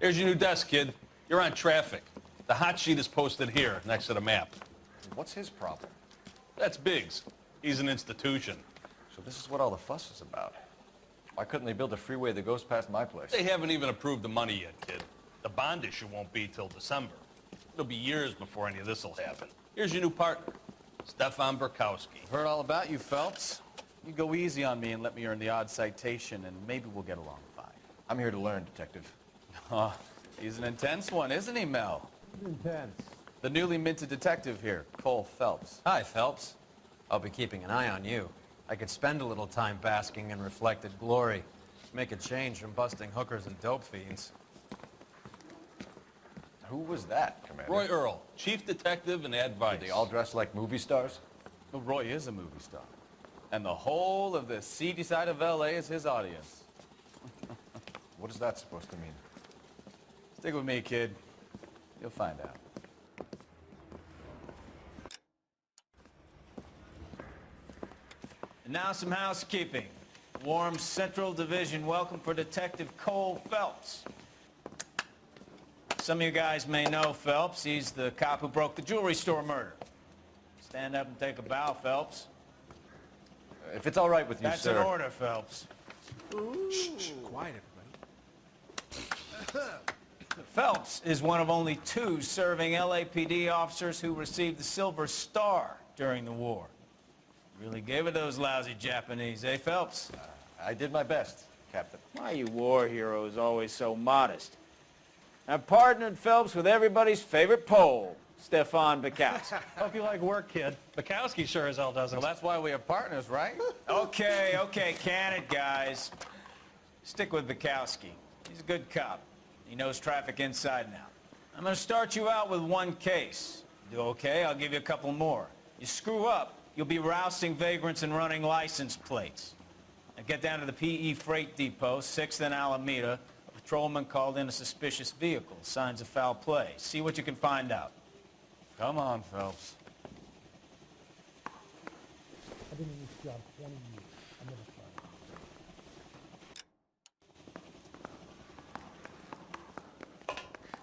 Here's your new desk, kid. You're on traffic. The hot sheet is posted here, next to the map. What's his problem? That's Biggs. He's an institution. So this is what all the fuss is about. Why couldn't they build a freeway that goes past my place? They haven't even approved the money yet, kid. The bond issue won't be till December. It'll be years before any of this will happen. Here's your new partner, Stefan Burkowski. Heard all about you, Phelps. You go easy on me and let me earn the odd citation, and maybe we'll get along fine. I'm here to learn, Detective. Oh, he's an intense one, isn't he, Mel? Intense. The newly minted detective here, Cole Phelps. Hi, Phelps. I'll be keeping an eye on you. I could spend a little time basking in reflected glory. Make a change from busting hookers and dope fiends. Who was that, Commander? Roy Earl, chief detective and advice. Did they all dress like movie stars? Well, Roy is a movie star. And the whole of the seedy side of L.A. is his audience. What is that supposed to mean? Stick with me, kid. You'll find out. And now some housekeeping. Warm Central Division welcome for Detective Cole Phelps. Some of you guys may know Phelps. He's the cop who broke the jewelry store murder. Stand up and take a bow, Phelps. If it's all right with you, That's sir. an order, Phelps. Shh, quiet, everybody. Phelps is one of only 2 serving LAPD officers who received the Silver Star during the war. Really gave it those lousy Japanese, eh, Phelps? I did my best, Captain. Why you war heroes always so modest? I've partnered Phelps with everybody's favorite Pole, Stefan Burkowski. Hope you like work, kid. Bukowski sure as hell doesn't. Well, that's why we are partners, right? Okay, can it, guys. Stick with Bukowski. He's a good cop. He knows traffic inside and out. I'm going to start you out with 1 case. You do okay, I'll give you a couple more. You screw up, you'll be rousting vagrants and running license plates. Now get down to the PE Freight Depot, 6th and Alameda. A patrolman called in a suspicious vehicle. Signs of foul play. See what you can find out. Come on, Phelps. I've been in this job 20 years. I never tried.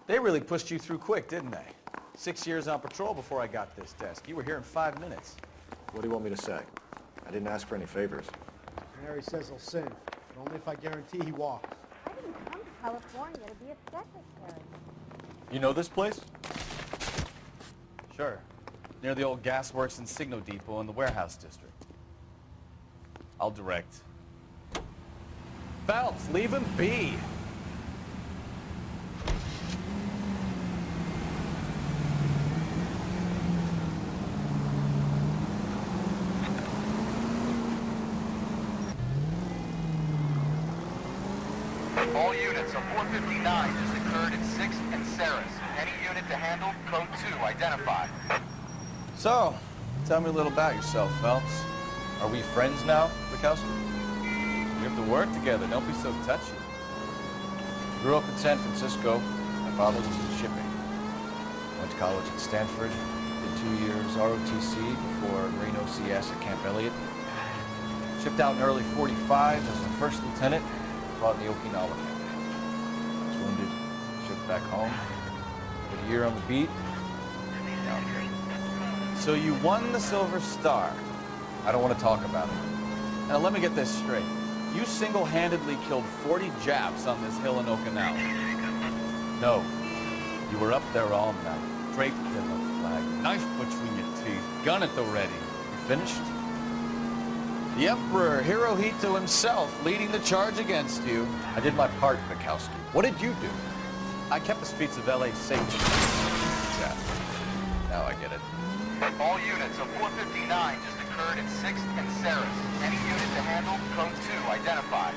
They really pushed you through quick, didn't they? 6 years on patrol before I got this desk. You were here in 5 minutes. What do you want me to say? I didn't ask for any favors. Mary says he'll sing, but only if I guarantee he walks. I didn't come to California to be a secretary. You know this place? Sure. Near the old gasworks and Signo Depot in the warehouse district. I'll direct. Phelps, leave him be. All units of 459 just occurred at 6th and Saris. Any unit to handle, code 2, identified. So, tell me a little about yourself, Phelps. Are we friends now, Bukowski? We have to work together. Don't be so touchy. Grew up in San Francisco. My father was in shipping. Went to college at Stanford. Did 2 years ROTC before Reno CS at Camp Elliott. Shipped out in early 45 as a first lieutenant. Fought in the Okinawa campaign. Was wounded. Shipped back home. Did a year on the beat. Now I'm here. So you won the Silver Star. I don't want to talk about it. Now let me get this straight. You single-handedly killed 40 Japs on this hill in Okinawa. No. You were up there all night, draped in the flag, knife between your teeth, gun at the ready. You finished? The Emperor Hirohito himself leading the charge against you. I did my part, Bukowski. What did you do? I kept the streets of L.A. safe. Yeah. Now I get it. All units of 459 just occurred at 6th and Saris. Any unit to handle, code 2, identified.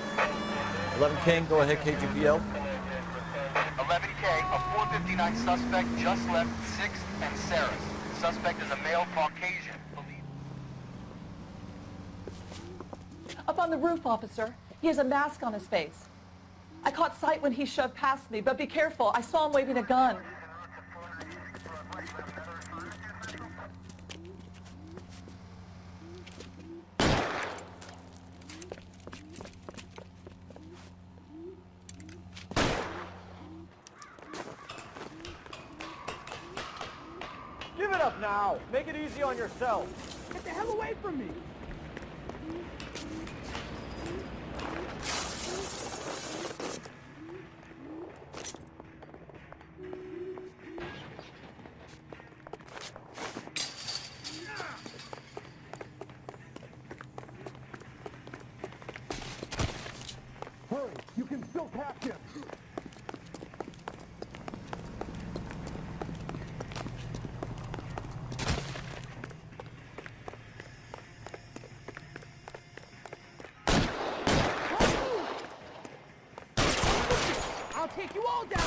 11 King, go ahead, KGPL. 11K, a 459 suspect just left 6th and Saris. Suspect is a male Caucasian. Up on the roof, officer. He has a mask on his face. I caught sight when he shoved past me, but be careful. I saw him waving a gun. now. Make it easy on yourself. Get the hell away from me. Hurry, you can still catch him. I'll take you all down.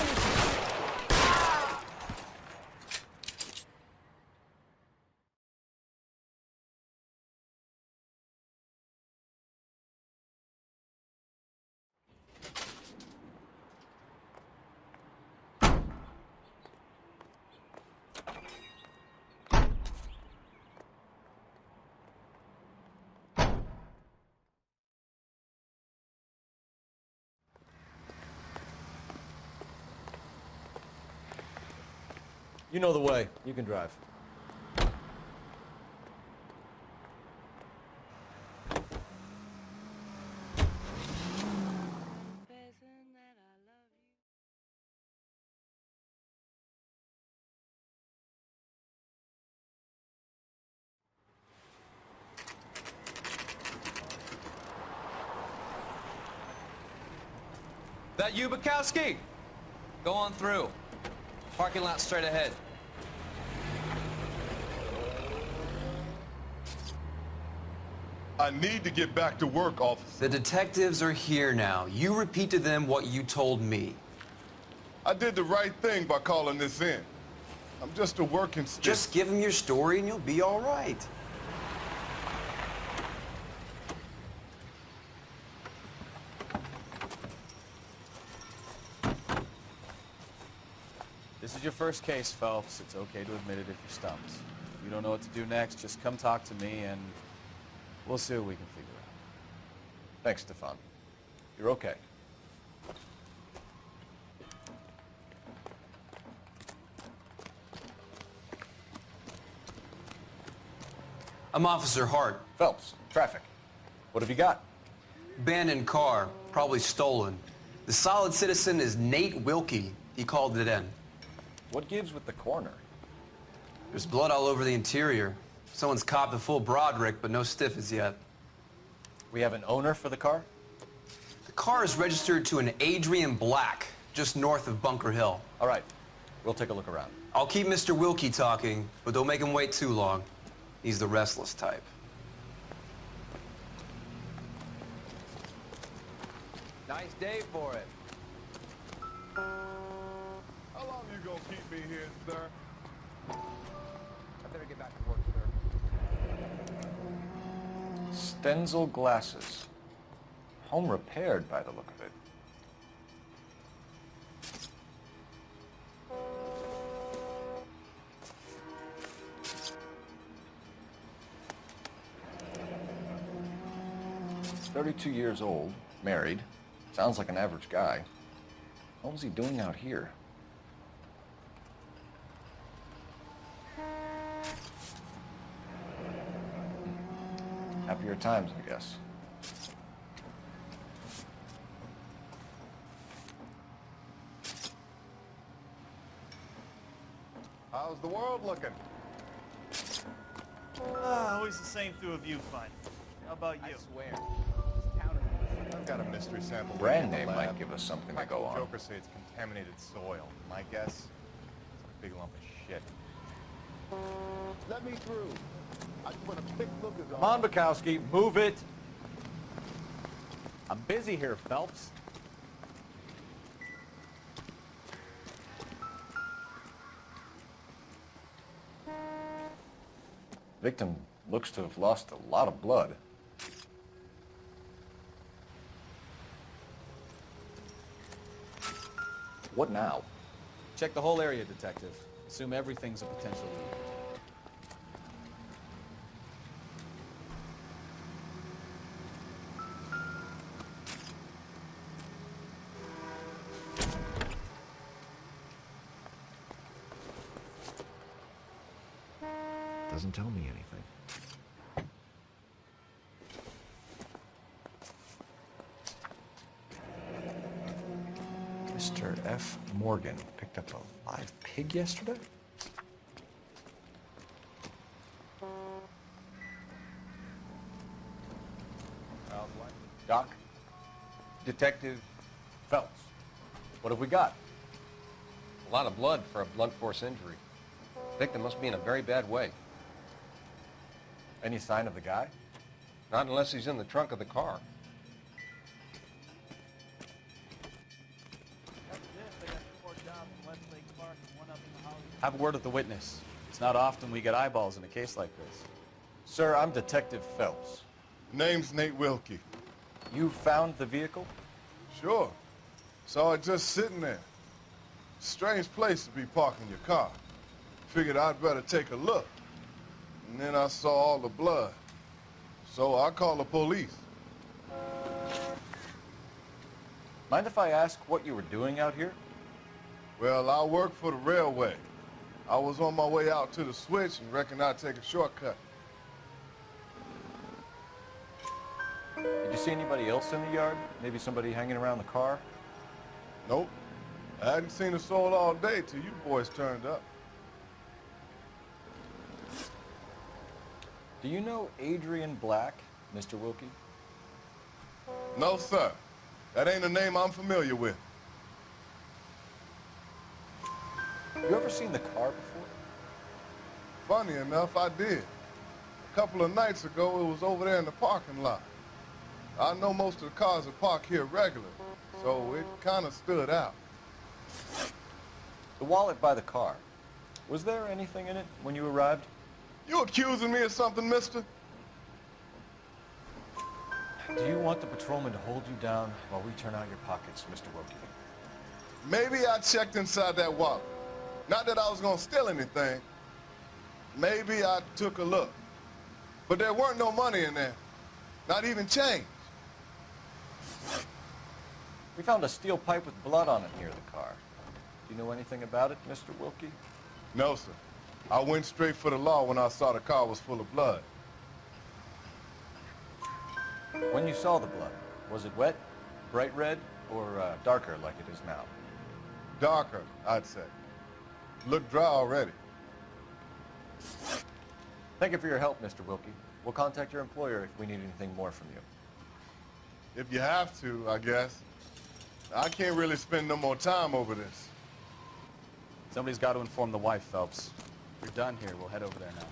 You know the way. You can drive. That you, Bukowski? Go on through. Parking lot straight ahead. I need to get back to work, officer. The detectives are here now. You repeat to them what you told me. I did the right thing by calling this in. I'm just a working stick. Just give them your story and you'll be all right. This is your first case, Phelps. It's okay to admit it if you're stumped. If you don't know what to do next, just come talk to me and we'll see what we can figure out. Thanks, Stefan. You're okay. I'm Officer Hart. Phelps, traffic. What have you got? Abandoned car, probably stolen. The solid citizen is Nate Wilkie. He called it in. What gives with the coroner? There's blood all over the interior. Someone's copped a full Broderick, but no stiff as yet. We have an owner for the car? The car is registered to an Adrian Black, just north of Bunker Hill. All right, we'll take a look around. I'll keep Mr. Wilkie talking, but don't make him wait too long. He's the restless type. Nice day for it. How long you gonna keep me here, sir? I better get back to work, sir. Stenzel glasses. Home repaired by the look of it. "32 years old, married. Sounds like an average guy. What was he doing out here?" Happier times, I guess. How's the world looking? Always the same through a viewfinder. How about you? I swear. I've got a mystery sample. Brand waiting in name the lab. might give us something to Practical go on. Jokers say it's contaminated soil. My guess, it's a big lump of shit. Let me through. I just want a quick look at Come on, Bukowski, move it. I'm busy here, Phelps. Victim looks to have lost a lot of blood. What now? Check the whole area, Detective. Assume everything's a potential lead. doesn't tell me anything. Mr. F. Morgan picked up a live pig yesterday? Doc? Detective Phelps. What have we got? A lot of blood for a blunt force injury. Victim must be in a very bad way. Any sign of the guy? Not unless he's in the trunk of the car. Have a word with the witness. It's not often we get eyeballs in a case like this. Sir, I'm Detective Phelps. Name's Nate Wilkie. You found the vehicle? Sure. Saw it just sitting there. Strange place to be parking your car. Figured I'd better take a look. And then I saw all the blood. So I called the police. Mind if I ask what you were doing out here? Well, I work for the railway. I was on my way out to the switch and reckoned I'd take a shortcut. Did you see anybody else in the yard? Maybe somebody hanging around the car? Nope. I hadn't seen a soul all day till you boys turned up. Do you know Adrian Black, Mr. Wilkie? No, sir. That ain't a name I'm familiar with. You ever seen the car before? Funny enough, I did. A couple of nights ago, it was over there in the parking lot. I know most of the cars are parked here regular, so it kind of stood out. The wallet by the car. Was there anything in it when you arrived? You accusing me of something, mister? Do you want the patrolman to hold you down while we turn out your pockets, Mr. Wilkie? Maybe I checked inside that wallet. Not that I was gonna steal anything. Maybe I took a look. But there weren't no money in there. Not even change. We found a steel pipe with blood on it near the car. Do you know anything about it, Mr. Wilkie? No, sir. I went straight for the law when I saw the car was full of blood. When you saw the blood, was it wet, bright red, or darker like it is now? Darker, I'd say. Looked dry already. Thank you for your help, Mr. Wilkie. We'll contact your employer if we need anything more from you. If you have to, I guess. I can't really spend no more time over this. Somebody's got to inform the wife, Phelps. If you're done here, we'll head over there now.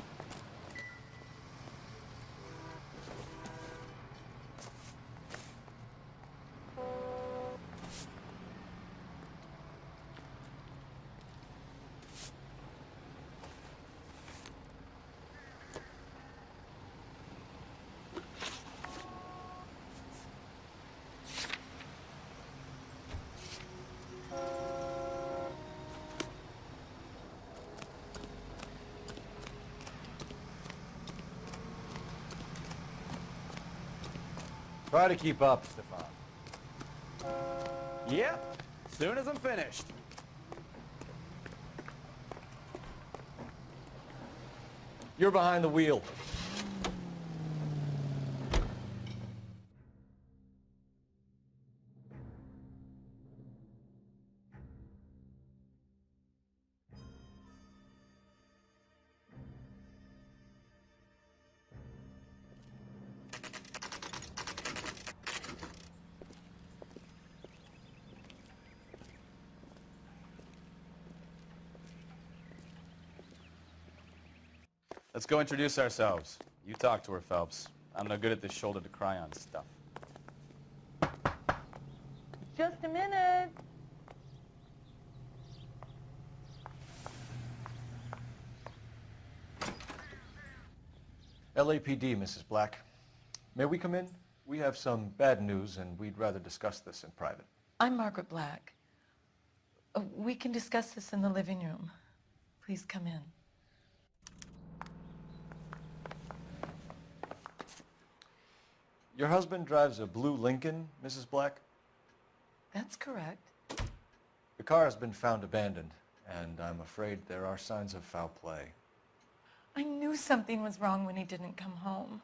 Try to keep up, Stefan. Yep, soon as I'm finished. You're behind the wheel. Let's go introduce ourselves. You talk to her, Phelps. I'm no good at this shoulder to cry on stuff. Just a minute. LAPD, Mrs. Black. May we come in? We have some bad news, and we'd rather discuss this in private. I'm Margaret Black. We can discuss this in the living room. Please come in. Your husband drives a blue Lincoln, Mrs. Black? That's correct. The car has been found abandoned, and I'm afraid there are signs of foul play. I knew something was wrong when he didn't come home.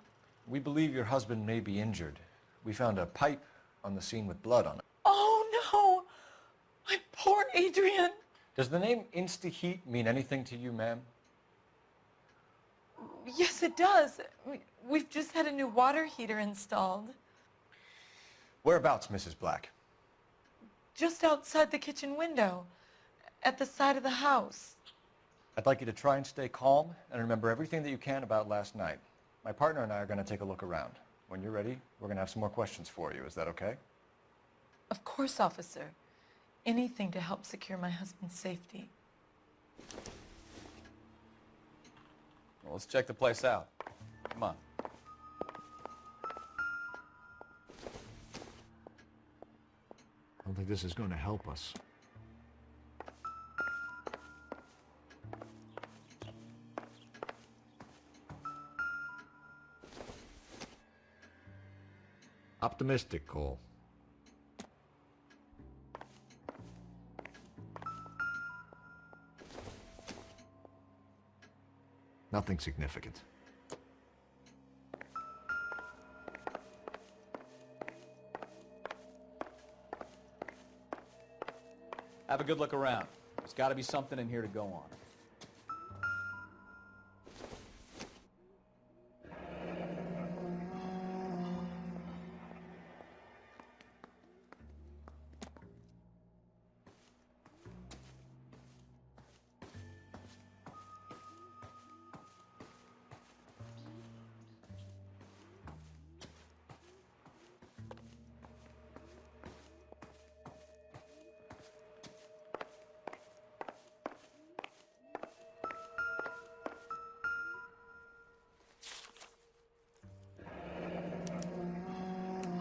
We believe your husband may be injured. We found a pipe on the scene with blood on it. Oh, no! My poor Adrian! Does the name Insta-Heat mean anything to you, ma'am? Yes, it does. We've just had a new water heater installed. Whereabouts, Mrs. Black? Just outside the kitchen window, at the side of the house. I'd like you to try and stay calm and remember everything that you can about last night. My partner and I are going to take a look around. When you're ready, we're going to have some more questions for you. Is that okay? Of course, officer. Anything to help secure my husband's safety. Well, let's check the place out. Come on. I don't think this is going to help us. Optimistic, Cole. Nothing significant. Have a good look around. There's got to be something in here to go on.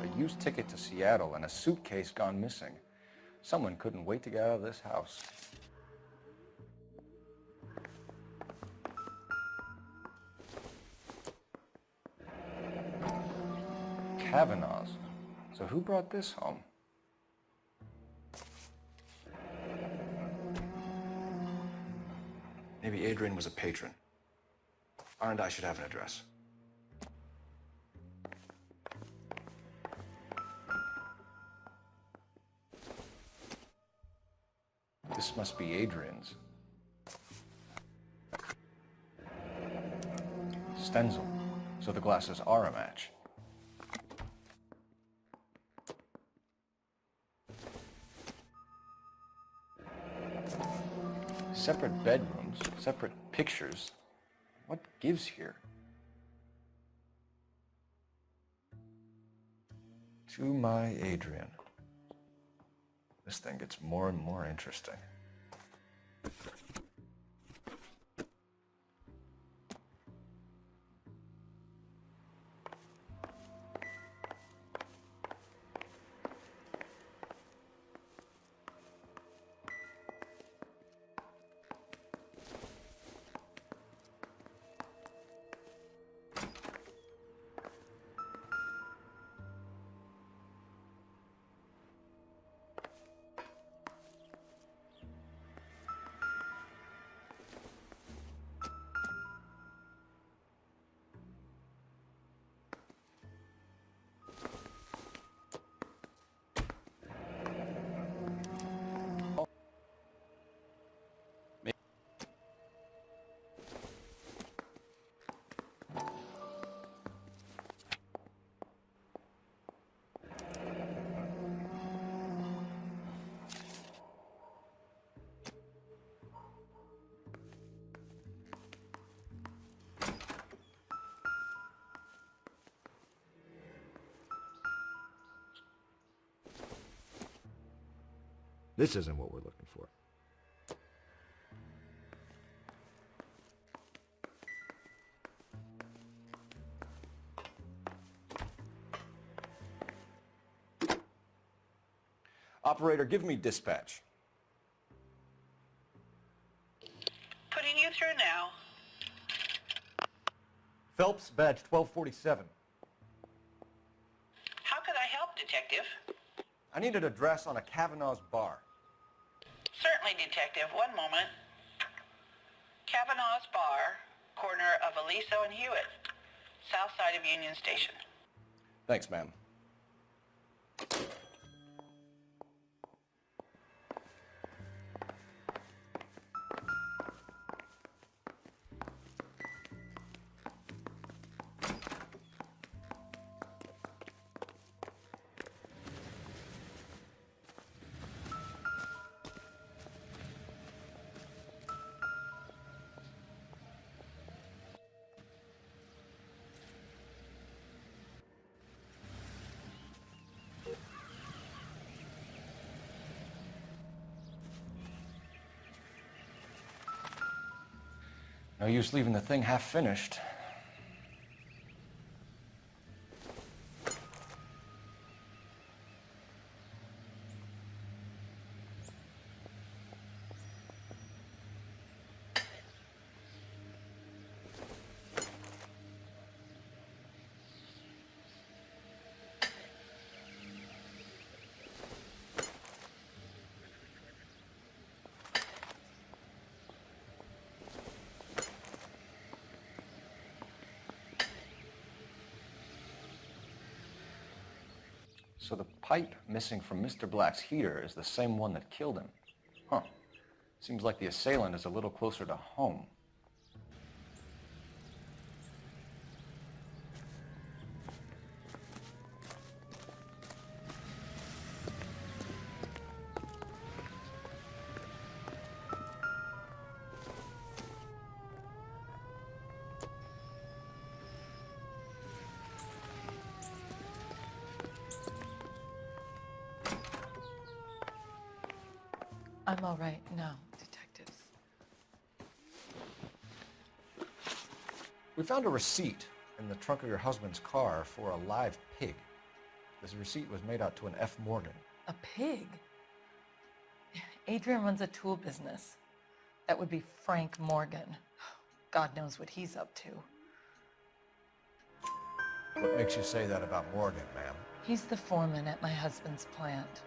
A used ticket to Seattle and a suitcase gone missing. Someone couldn't wait to get out of this house. Kavanaugh's. So who brought this home? Maybe Adrian was a patron. R&I should have an address. This must be Adrian's. Stenzel. So the glasses are a match. Separate bedrooms, separate pictures. What gives here? To my Adrian. This thing gets more and more interesting. This isn't what we're looking for. Operator, give me dispatch. Putting you through now. Phelps, badge 1247. How could I help, Detective? I need an address on a Kavanaugh's bar. Certainly, Detective. One moment. Kavanaugh's Bar, corner of Aliso and Hewitt, south side of Union Station. Thanks, ma'am. No use leaving the thing half finished. So the pipe missing from Mr. Black's heater is the same one that killed him. Huh. Seems like the assailant is a little closer to home. I'm all right now, detectives. We found a receipt in the trunk of your husband's car for a live pig. This receipt was made out to an F. Morgan. A pig? Adrian runs a tool business. That would be Frank Morgan. God knows what he's up to. What makes you say that about Morgan, ma'am? He's the foreman at my husband's plant.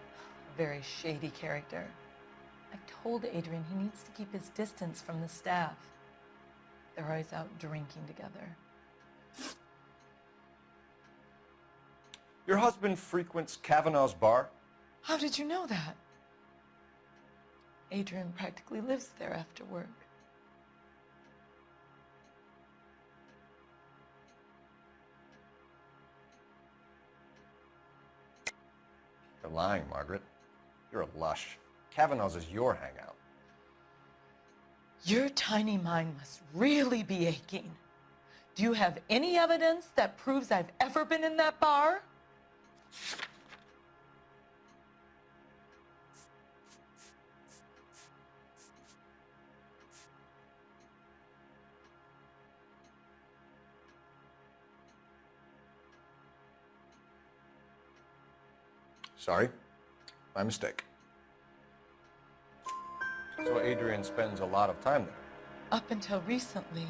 A very shady character. I've told Adrian he needs to keep his distance from the staff. They're always out drinking together. Your husband frequents Kavanaugh's bar? How did you know that? Adrian practically lives there after work. You're lying, Margaret. You're a lush. Kavanaugh's is your hangout. Your tiny mind must really be aching. Do you have any evidence that proves I've ever been in that bar? Sorry, my mistake. So Adrian spends a lot of time there? Up until recently,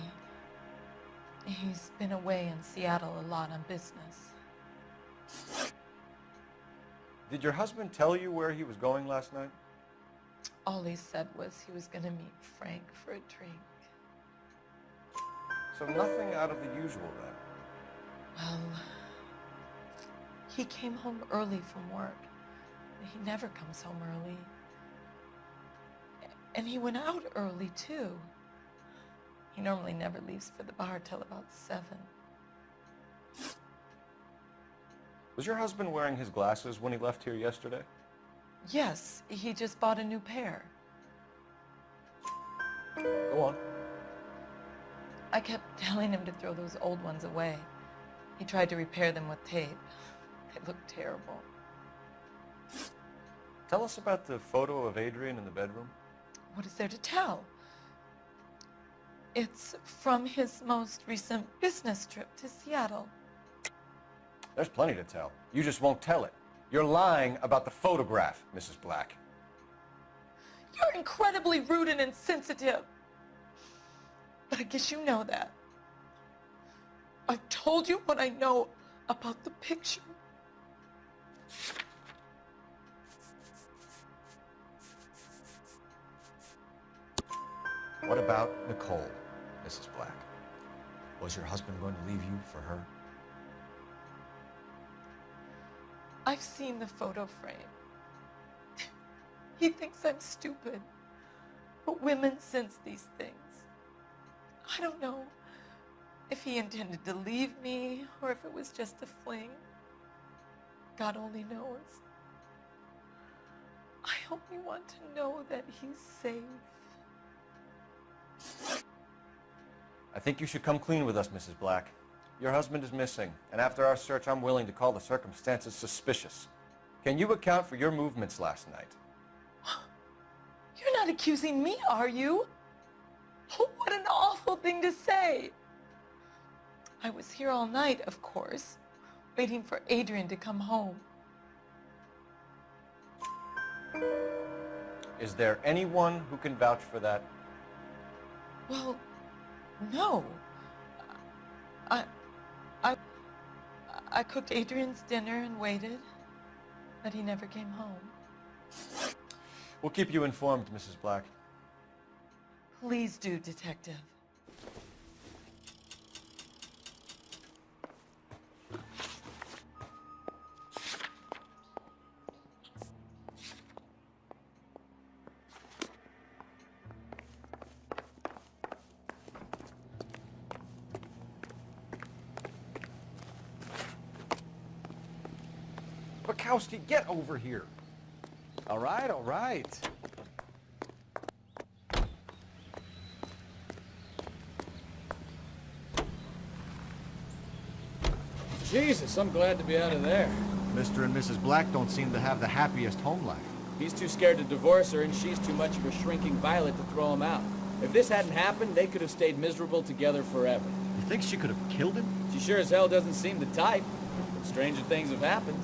he's been away in Seattle a lot on business. Did your husband tell you where he was going last night? All he said was he was going to meet Frank for a drink. So nothing out of the usual then? Well, he came home early from work. He never comes home early. And he went out early, too. He normally never leaves for the bar till about 7. Was your husband wearing his glasses when he left here yesterday? Yes, he just bought a new pair. Go on. I kept telling him to throw those old ones away. He tried to repair them with tape. They looked terrible. Tell us about the photo of Adrian in the bedroom. What is there to tell? It's from his most recent business trip to Seattle. There's plenty to tell. You just won't tell it. You're lying about the photograph, Mrs. Black. You're incredibly rude and insensitive. But I guess you know that. I've told you what I know about the picture. What about Nicole, Mrs. Black? Was your husband going to leave you for her? I've seen the photo frame. He thinks I'm stupid. But women sense these things. I don't know if he intended to leave me or if it was just a fling. God only knows. I only want to know that he's safe. I think you should come clean with us, Mrs. Black. Your husband is missing, and after our search, I'm willing to call the circumstances suspicious. Can you account for your movements last night? You're not accusing me, are you? Oh, what an awful thing to say. I was here all night, of course, waiting for Adrian to come home. Is there anyone who can vouch for that? Well, no. I cooked Adrian's dinner and waited, but he never came home. We'll keep you informed, Mrs. Black. Please do, Detective. Bukowski, get over here. All right, all right. Jesus, I'm glad to be out of there. Mr. and Mrs. Black don't seem to have the happiest home life. He's too scared to divorce her, and she's too much of a shrinking violet to throw him out. If this hadn't happened, they could have stayed miserable together forever. You think she could have killed him? She sure as hell doesn't seem the type. But stranger things have happened.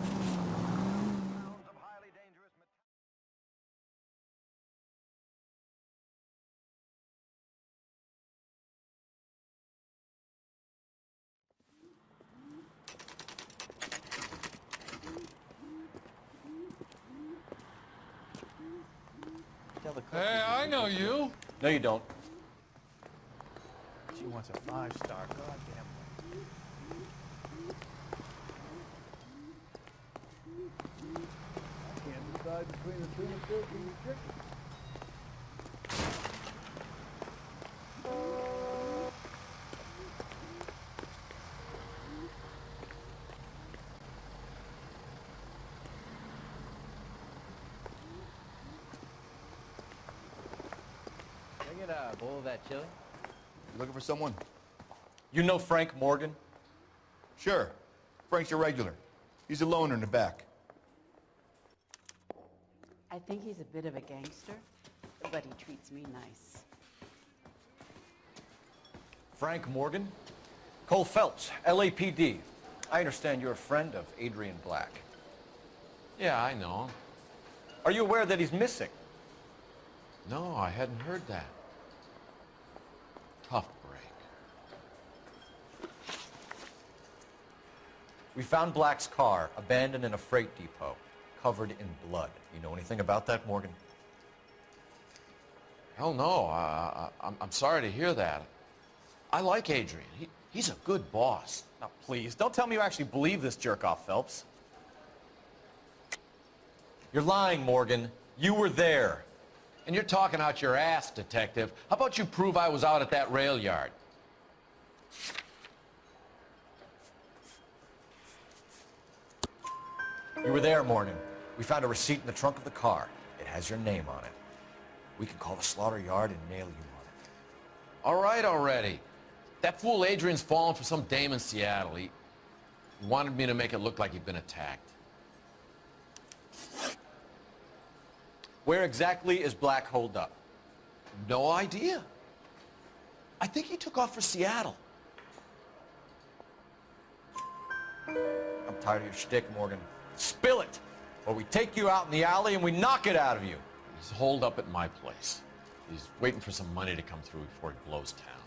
Hey, I know you. No, you don't. She wants a 5-star, goddamn. I can't decide between the tuna fish and the chicken. Can I get a bowl of that chili? You looking for someone? You know Frank Morgan? Sure. Frank's your regular. He's a loner in the back. I think he's a bit of a gangster, but he treats me nice. Frank Morgan? Cole Phelps, LAPD. I understand you're a friend of Adrian Black. Yeah, I know him. Are you aware that he's missing? No, I hadn't heard that. Tough break. We found Black's car abandoned in a freight depot, covered in blood. You know anything about that, Morgan? Hell no. I'm sorry to hear that. I like Adrian. He's a good boss. Now, please, don't tell me you actually believe this jerk-off, Phelps. You're lying, Morgan. You were there. And you're talking out your ass, detective. How about you prove I was out at that rail yard? You were there, Morgan. We found a receipt in the trunk of the car. It has your name on it. We can call the slaughter yard and nail you on it. All right already. That fool Adrian's fallen for some dame in Seattle. He wanted me to make it look like he'd been attacked. Where exactly is Black holed up? No idea. I think he took off for Seattle. I'm tired of your shtick, Morgan. Spill it, or we take you out in the alley and we knock it out of you. He's holed up at my place. He's waiting for some money to come through before he blows town.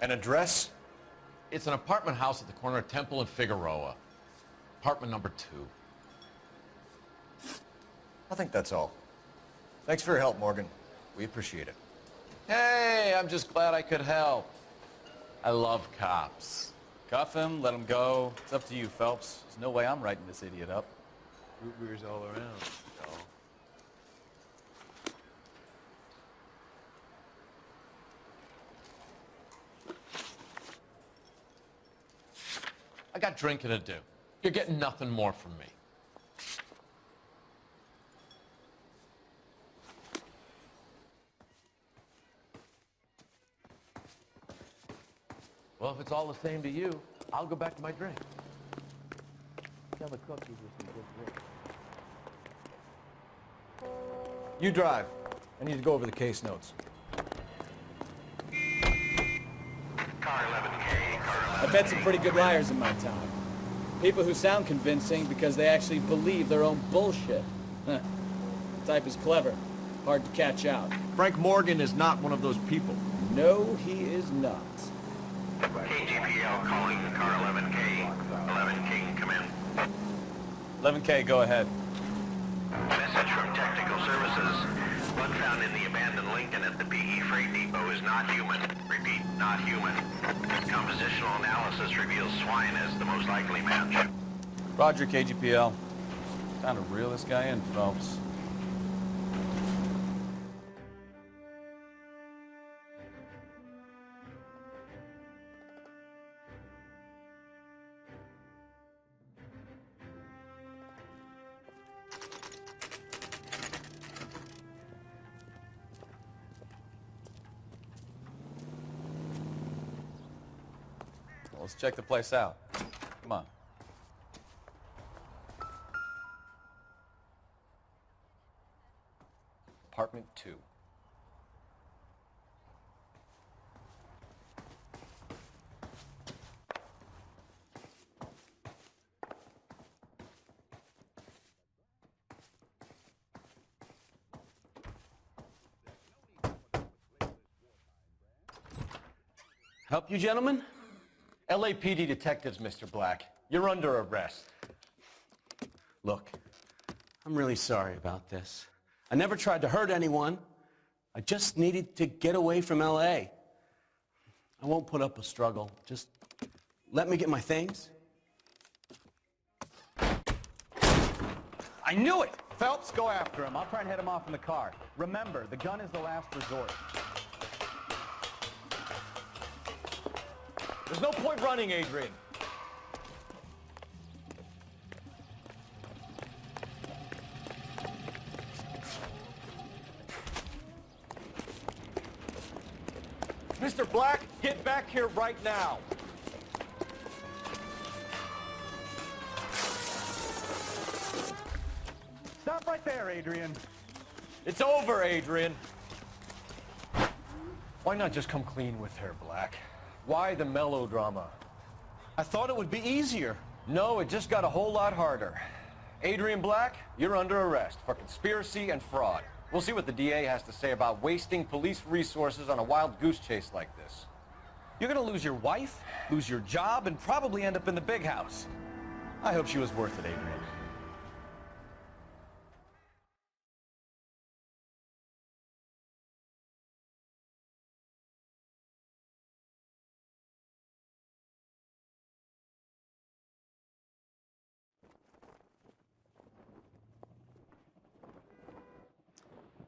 An address? It's an apartment house at the corner of Temple and Figueroa. Apartment number 2. I think that's all. Thanks for your help, Morgan. We appreciate it. Hey, I'm just glad I could help. I love cops. Cuff him, let him go. It's up to you, Phelps. There's no way I'm writing this idiot up. Root beers all around, y'all. I got drinking to do. You're getting nothing more from me. Well, if it's all the same to you, I'll go back to my drink. Tell the cookies with some good work. You drive. I need to go over the case notes. I've met some pretty good liars in my time. People who sound convincing because they actually believe their own bullshit. Huh. The type is clever. Hard to catch out. Frank Morgan is not one of those people. No, he is not. KGPL calling car 11K. 11K, come in. 11K, go ahead. Message from Technical Services. Blood found in the abandoned Lincoln at the PE Freight Depot is not human. Repeat, not human. Compositional analysis reveals swine as the most likely match. Roger, KGPL. Time to reel this guy in, Phelps. Let's check the place out. Come on. Apartment 2. Help you, gentlemen? LAPD detectives, Mr. Black. You're under arrest. Look, I'm really sorry about this. I never tried to hurt anyone. I just needed to get away from LA. I won't put up a struggle. Just let me get my things. I knew it! Phelps, go after him. I'll try and head him off in the car. Remember, the gun is the last resort. There's no point running, Adrian. Mr. Black, get back here right now. Stop right there, Adrian. It's over, Adrian. Why not just come clean with her, Black? Why the melodrama? I thought it would be easier. No, it just got a whole lot harder. Adrian Black, you're under arrest for conspiracy and fraud. We'll see what the DA has to say about wasting police resources on a wild goose chase like this. You're gonna lose your wife, lose your job, and probably end up in the big house. I hope she was worth it, Adrian.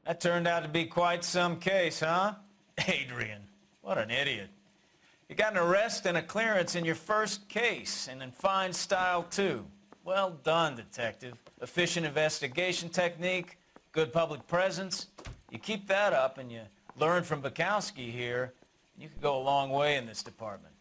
That turned out to be quite some case, huh? Adrian, what an idiot. You got an arrest and a clearance in your first case, and in fine style, too. Well done, detective. Efficient investigation technique, good public presence. You keep that up and you learn from Bukowski here, you could go a long way in this department.